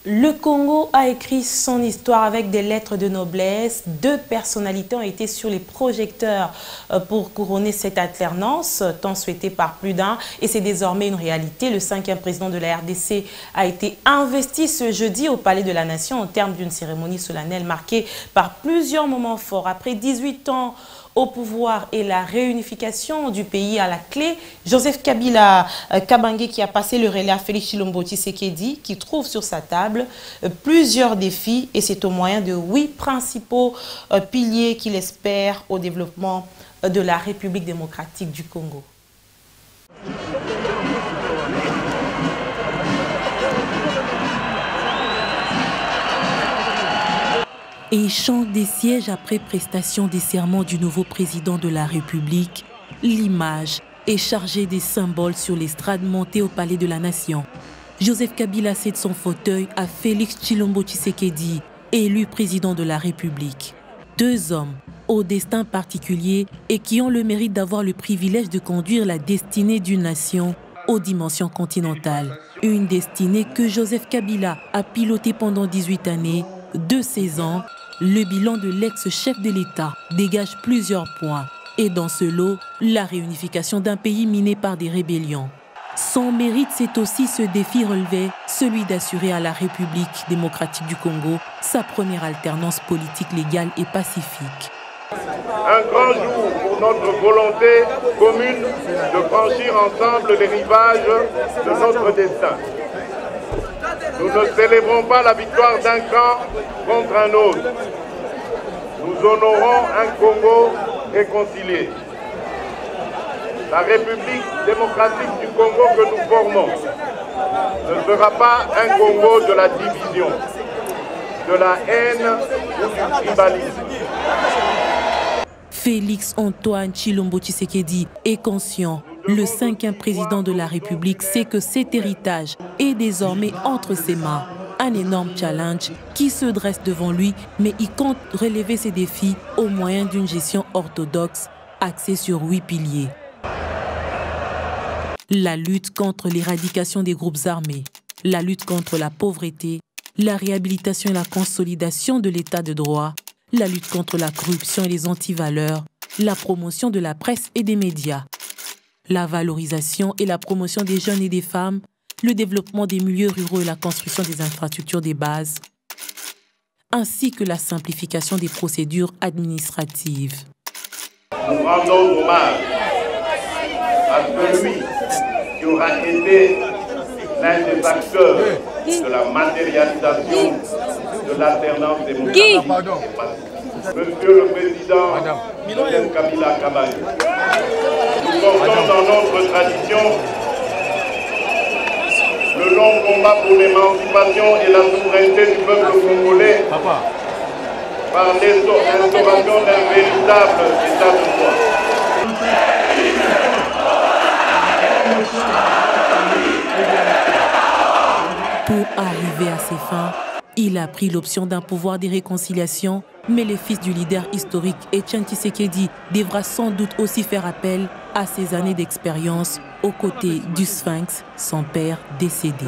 Le Congo a écrit son histoire avec des lettres de noblesse. Deux personnalités ont été sur les projecteurs pour couronner cette alternance, tant souhaitée par plus d'un. Et c'est désormais une réalité. Le 5e président de la RDC a été investi ce jeudi au Palais de la Nation au terme d'une cérémonie solennelle marquée par plusieurs moments forts. Après 18 ans au pouvoir et la réunification du pays à la clé, Joseph Kabila Kabange qui a passé le relais à Félix Tshilombo Tshisekedi qui trouve sur sa table plusieurs défis et c'est au moyen de 8 principaux piliers qu'il espère au développement de la République démocratique du Congo. Échange des sièges après prestation des serments du nouveau président de la République, l'image est chargée des symboles sur l'estrade montée au Palais de la Nation. Joseph Kabila cède son fauteuil à Félix Tshilombo Tshisekedi, élu président de la République. Deux hommes au destin particulier et qui ont le mérite d'avoir le privilège de conduire la destinée d'une nation aux dimensions continentales. Une destinée que Joseph Kabila a pilotée pendant 18 années. De 16 ans, le bilan de l'ex-chef de l'État dégage plusieurs points. Et dans ce lot, la réunification d'un pays miné par des rébellions. Son mérite, c'est aussi ce défi relevé, celui d'assurer à la République démocratique du Congo sa première alternance politique légale et pacifique. Un grand jour pour notre volonté commune de franchir ensemble les rivages de notre destin. Nous ne célébrons pas la victoire d'un camp contre un autre. Nous honorons un Congo réconcilié. La République démocratique du Congo que nous formons ne sera pas un Congo de la division, de la haine ou du tribalisme. Félix Antoine Tshilombo Tshisekedi est conscient. Le 5e président de la République sait que cet héritage est désormais entre ses mains. Un énorme challenge qui se dresse devant lui, mais il compte relever ses défis au moyen d'une gestion orthodoxe axée sur 8 piliers. La lutte contre l'éradication des groupes armés, la lutte contre la pauvreté, la réhabilitation et la consolidation de l'état de droit, la lutte contre la corruption et les antivaleurs, la promotion de la presse et des médias, la valorisation et la promotion des jeunes et des femmes, le développement des milieux ruraux et la construction des infrastructures des bases, ainsi que la simplification des procédures administratives. Nous rendons hommage à celui qui aura été l'un des acteurs de la matérialisation de l'alternance démocratique. Monsieur le Président Joseph Kabila Kabange, nous portons dans notre tradition le long combat pour l'émancipation et la souveraineté du peuple congolais par l'instauration d'un véritable état de droit. Pour arriver à ses fins, il a pris l'option d'un pouvoir de réconciliation, mais le fils du leader historique Etienne Tshisekedi devra sans doute aussi faire appel à ses années d'expérience aux côtés du Sphinx, son père décédé.